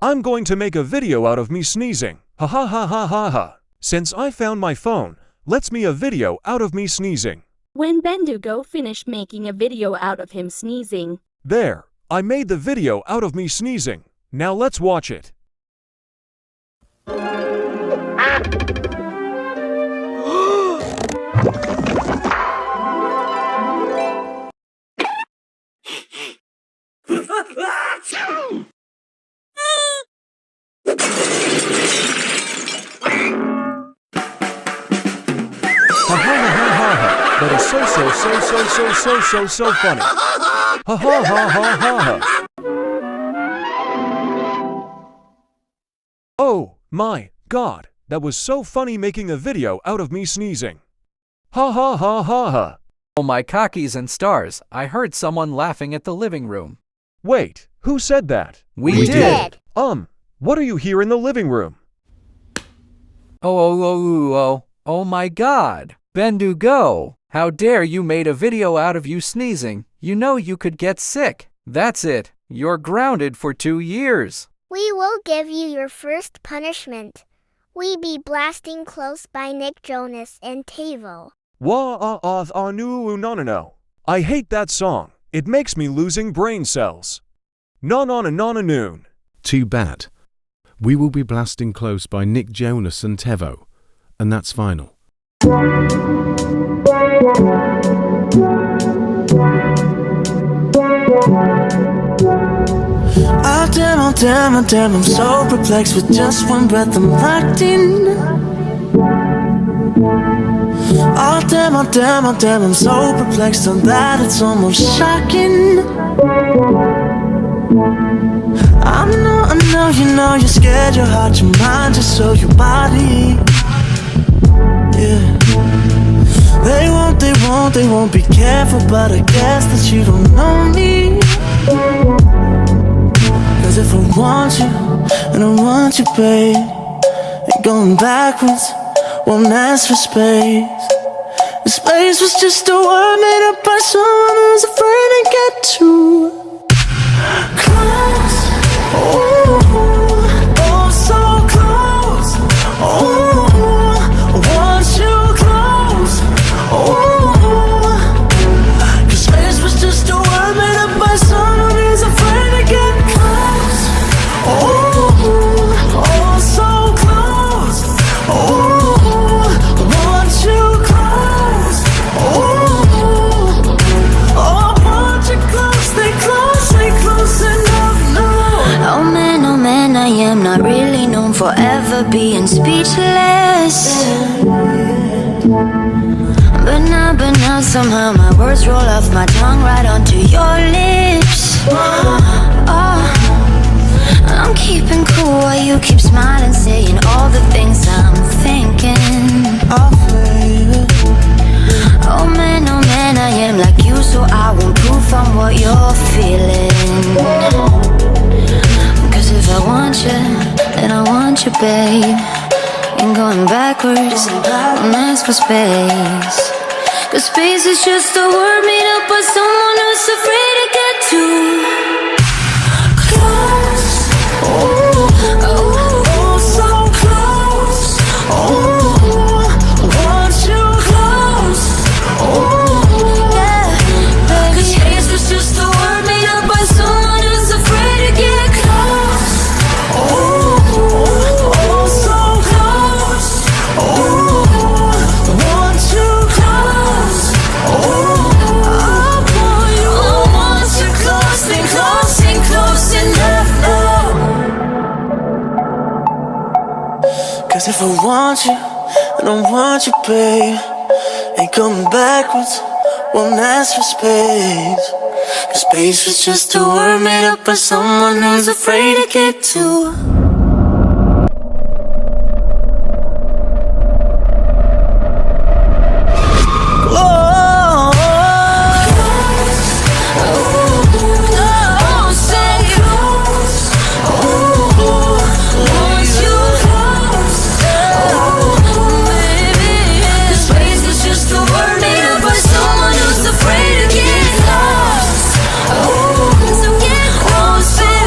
I'm going to make a video out of me sneezing. Ha ha ha ha ha ha. Since I found my phone, let's me a video out of me sneezing. When Bendu Go finished making a video out of him sneezing. There, I made the video out of me sneezing. Now let's watch it. That is so funny. Ha ha ha ha ha ha. Oh my God, that was so funny making a video out of me sneezing. Ha ha ha ha ha. Oh my cockies and stars, I heard someone laughing at the living room. Wait, who said that? We did. What are you here in the living room? Oh my God. Bendu Go, how dare you made a video out of you sneezing. You know you could get sick. That's it. You're grounded for 2 years. We will give you your first punishment. We be blasting close by Nick Jonas and Tavo. No. I hate that song. It makes me losing brain cells. Noon. Too bad. We will be blasting close by Nick Jonas and Tevo. And that's final. Oh damn, I'm so perplexed. With just one breath I'm locked in. Oh damn, I'm so perplexed on that it's almost shocking. I know, you know you're scared, your heart, your mind, just so your body. Yeah. They won't be careful, but I guess that you don't know me. Cause if I want you, and I want you, babe, and going backwards won't ask for space. And space was just a word made up by someone who's afraid to get too close. Oh, so close. I want you close. Cause space was just a word made up by someone who's afraid to get close. Oh, so close. I want you close. I want you close. Stay close enough now. Oh man, I am not really known for ever being speechless. But now somehow my words roll off my tongue right onto your lips. Oh, I'm keeping cool while you keep smiling, saying all the things I'm thinking. Oh baby. Oh man, I am like you, so I won't proof on what you're feeling. Cause if I want you, then I want you, babe. Ain't going backwards, don't ask for space. Cause space is just a word made up by someone who's afraid to get too close. Oh, so close. I want you close. Yeah, cause space was just a word made up by someone who's afraid to get close. Oh, so close. I want you close. I want you close. Stay close enough now. Cause if I want you, I don't want you, babe. Ain't coming backwards, won't ask for space. Cause space was just a word made up by someone who's afraid to get too. So get close, baby.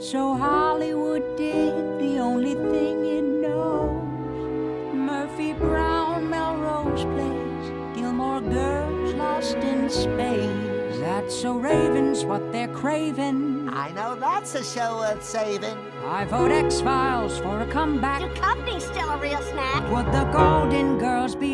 So Hollywood did the only thing it knows. Murphy Brown, Melrose Place, Gilmore Girls lost in space. That's so Ravens what they're craving. I know that's a show worth saving. I vote X-Files for a comeback. Your company's still a real snack. Would the Golden Girls be